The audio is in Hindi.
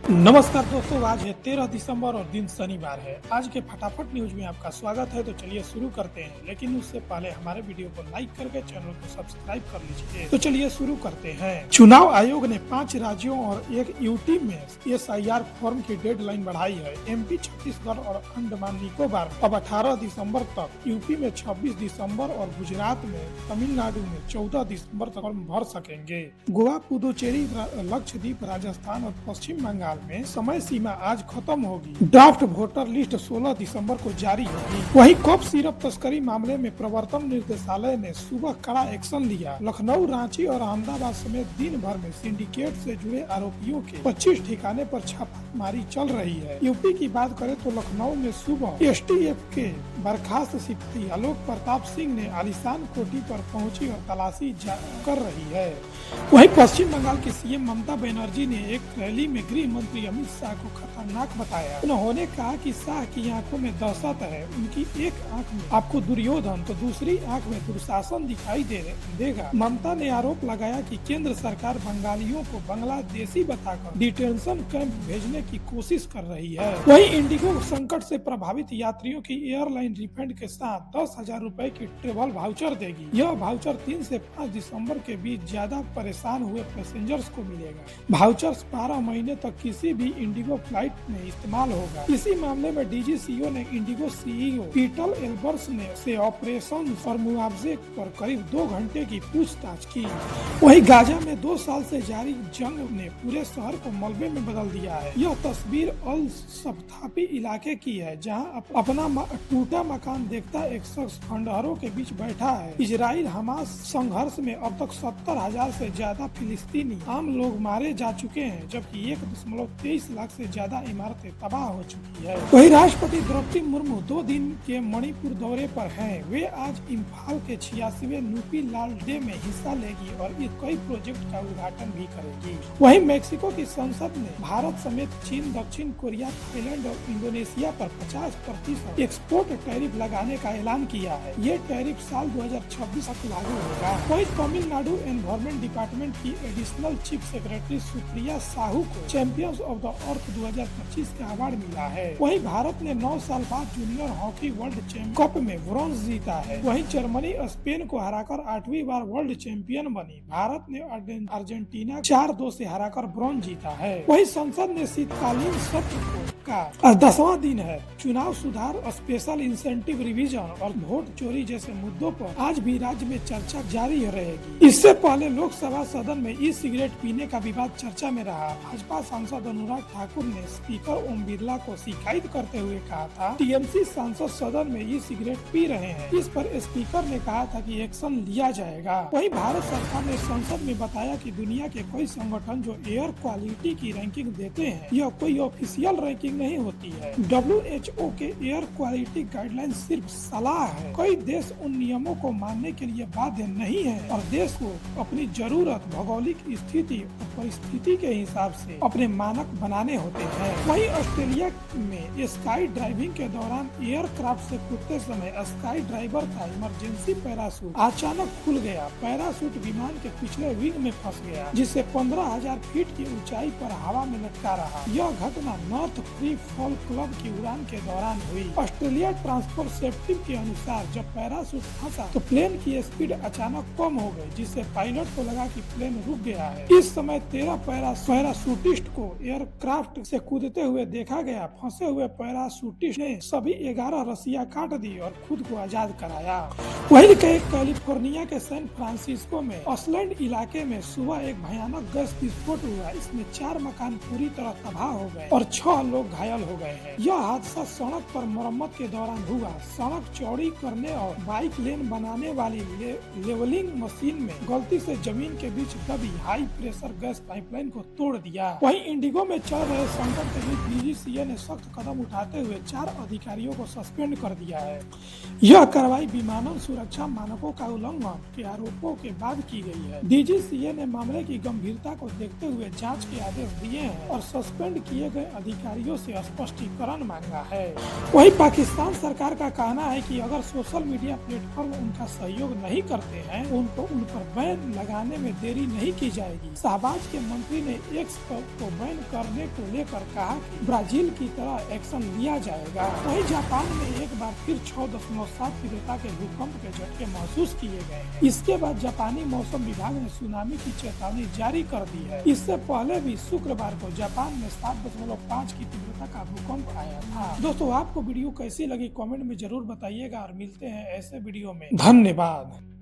नमस्कार दोस्तों, आज है 13 दिसंबर और दिन शनिवार है। आज के फटाफट न्यूज में आपका स्वागत है। तो चलिए शुरू करते हैं, लेकिन उससे पहले हमारे वीडियो को लाइक करके चैनल को सब्सक्राइब कर लीजिए। तो चलिए शुरू करते हैं। चुनाव आयोग ने 5 राज्यों और एक यूटी में SIR फॉर्म की डेडलाइन बढ़ाई है। MP, छत्तीसगढ़ और अंडमान निकोबार अब 18 दिसंबर तक, यूपी में 26 दिसंबर और गुजरात में, तमिलनाडु में 14 दिसंबर तक फॉर्म भर सकेंगे। गोवा, पुदुचेरी, लक्षद्वीप, राजस्थान और पश्चिम बंगाल में समय सीमा आज खत्म होगी। ड्राफ्ट वोटर लिस्ट 16 दिसंबर को जारी होगी। वहीं कॉफ सिरप तस्करी मामले में प्रवर्तन निर्देशालय ने सुबह कड़ा एक्शन लिया। लखनऊ, रांची और अहमदाबाद समेत दिन भर में सिंडिकेट से जुड़े आरोपियों के 25 ठिकाने पर छापामारी चल रही है। यूपी की बात करें तो लखनऊ में सुबह STF के बर्खास्त सिपाही आलोक प्रताप सिंह ने आलीशान कोठी पर पहुंची और तलाशी कर रही है। वहीं पश्चिम बंगाल की CM ममता बनर्जी ने एक रैली में गृह मंत्री अमित शाह को खतरनाक बताया। उन्होंने कहा कि शाह की आंखों में दहशत है। उनकी एक आंख में आपको दुर्योधन तो दूसरी आंख में दुशासन दिखाई देगा। ममता ने आरोप लगाया कि केंद्र सरकार बंगालियों को बांग्लादेशी बताकर डिटेंशन कैंप भेजने की कोशिश कर रही है। वहीं इंडिगो संकट से प्रभावित यात्रियों की एयरलाइन रिफंड के साथ 10,000 रूपए की ट्रेवल वाउचर देगी। यह वाउचर 3 से 5 दिसंबर के बीच ज्यादा परेशान हुए पैसेंजर्स को मिलेगा। वाउचर्स 12 महीने तक किसी भी इंडिगो फ्लाइट में इस्तेमाल होगा। इसी मामले में DGCO ने इंडिगो CEO पीटर एल्बर्स ने से ऑपरेशन और मुआवजे पर करीब 2 घंटे की पूछताछ की। वहीं गाजा में 2 साल से जारी जंग ने पूरे शहर को मलबे में बदल दिया है। यह तस्वीर अल सब्ताफी इलाके की है, जहां अपना टूटा मकान देखता एक शख्स खंडहरों के बीच बैठा है। इजराइल हमास संघर्ष में अब तक 70,000 से ज्यादा फिलिस्तीनी आम लोग मारे जा चुके हैं, जबकि 1.23 लाख से ज्यादा इमारतें तबाह हो चुकी है। वहीं राष्ट्रपति द्रौपदी मुर्मू 2 दिन के मणिपुर दौरे पर हैं। वे आज इम्फाल के 86वें नुपी लाल डे में हिस्सा लेगी और कई प्रोजेक्ट का उद्घाटन भी करेगी। वहीं मेक्सिको की संसद ने भारत समेत चीन, दक्षिण कोरिया, थाईलैंड और इंडोनेशिया पर 50% एक्सपोर्ट टैरिफ लगाने का ऐलान किया है। ये टैरिफ साल 2026 तक लागू होगा। वहीं तमिलनाडु एनवायरमेंट डिपार्टमेंट की additional chief secretary Supriya Sahu को चैंपियंस ऑफ द अर्थ 2025 का अवार्ड मिला है। वहीं भारत ने 9 साल बाद जूनियर हॉकी वर्ल्ड कप में ब्रॉन्ज जीता है। वहीं जर्मनी स्पेन को हराकर 8वीं बार वर्ल्ड चैंपियन बनी। भारत ने अर्जेंटीना 4-2 से हराकर ब्रॉन्ज जीता है। वहीं संसद ने शीतकालीन सत्र का 10वां दिन है। चुनाव सुधार, स्पेशल इंसेंटिव रिवीजन और वोट चोरी जैसे मुद्दों पर आज भी राज्य में चर्चा जारी रहेगी। इससे पहले लोकसभा सदन में सिगरेट पीने का विवाद चर्चा में रहा। भाजपा सांसद अनुराग ठाकुर ने स्पीकर ओम बिरला को शिकायत करते हुए कहा था TMC सांसद सदन में सिगरेट पी रहे हैं। इस पर स्पीकर ने कहा था कि एक्शन लिया जाएगा। वहीं भारत सरकार ने संसद में बताया कि दुनिया के कई संगठन जो एयर क्वालिटी की रैंकिंग देते हैं, यह कोई ऑफिशियल रैंकिंग नहीं होती है। WHO के एयर क्वालिटी गाइडलाइन सिर्फ सलाह है। कई देश उन नियमों को मानने के लिए बाध्य नहीं है और देश को अपनी जरूरत, भौगोलिक स्थिति और परिस्थिति के हिसाब से अपने मानक बनाने होते हैं। वहीं ऑस्ट्रेलिया में स्काई ड्राइविंग के दौरान एयरक्राफ्ट से कूदते समय स्काई ड्राइवर का इमरजेंसी पैराशूट अचानक खुल गया। पैराशूट विमान के पिछले विंग में फंस गया, जिससे 15,000 फीट की ऊंचाई पर हवा में लटका रहा। यह घटना नॉर्थ फ्री फॉल क्लब की उड़ान के दौरान हुई। ऑस्ट्रेलिया ट्रांसपोर्ट सेफ्टी के अनुसार जब पैराशूट फंसा तो प्लेन की स्पीड अचानक कम हो गई, जिससे पायलट को लगा कि प्लेन रुक गया है। इस समय 13 पैराशूटिस्ट को एयरक्राफ्ट से कूदते हुए देखा गया। फंसे हुए पैराशूटिस्ट ने सभी 11 रस्सियां काट दी और खुद को आजाद कराया। वहीं कैलिफोर्निया के सैन फ्रांसिस्को में ऑसलैंड इलाके में सुबह एक भयानक गैस विस्फोट हुआ। इसमें 4 मकान पूरी तरह तबाह हो गए और 6 लोग घायल हो गए हैं। यह हादसा सड़क पर मरम्मत के दौरान हुआ। सड़क चौड़ी करने और बाइक लेन बनाने वाली लेवलिंग मशीन में गलती से जमीन के बीच दबी हाई प्रेशर गैस पाइपलाइन को तोड़ दिया। वहीं इंडिगो में चल रहे संकट के बीच DGCA ने सख्त कदम उठाते हुए 4 अधिकारियों को सस्पेंड कर दिया है। यह कार्रवाई विमानन सुरक्षा मानकों का उल्लंघन के आरोपों के बाद की गई है। DGCA ने मामले की गंभीरता को देखते हुए जांच के आदेश दिए हैं और सस्पेंड किए गए अधिकारियों से स्पष्टीकरण मांगा है। वहीं पाकिस्तान सरकार का कहना है कि अगर सोशल मीडिया प्लेटफॉर्म उनका सहयोग नहीं करते हैं उनको उन पर बैन लगाने में देरी नहीं की जाएगी। शहबाज के मंत्री ने एक्स को बैन करने को लेकर कहा कि ब्राजील की तरह एक्शन लिया जाएगा। वहीं जापान में एक बार फिर 6.7 तीव्रता के भूकंप के झटके महसूस किए गए हैं। इसके बाद जापानी मौसम विभाग ने सुनामी की चेतावनी जारी कर दी है। इससे पहले भी शुक्रवार को जापान में 7.5 की तीव्रता का भूकंप आया था। दोस्तों आपको वीडियो कैसी लगी कमेंट में जरूर बताइएगा और मिलते हैं ऐसे वीडियो में। धन्यवाद।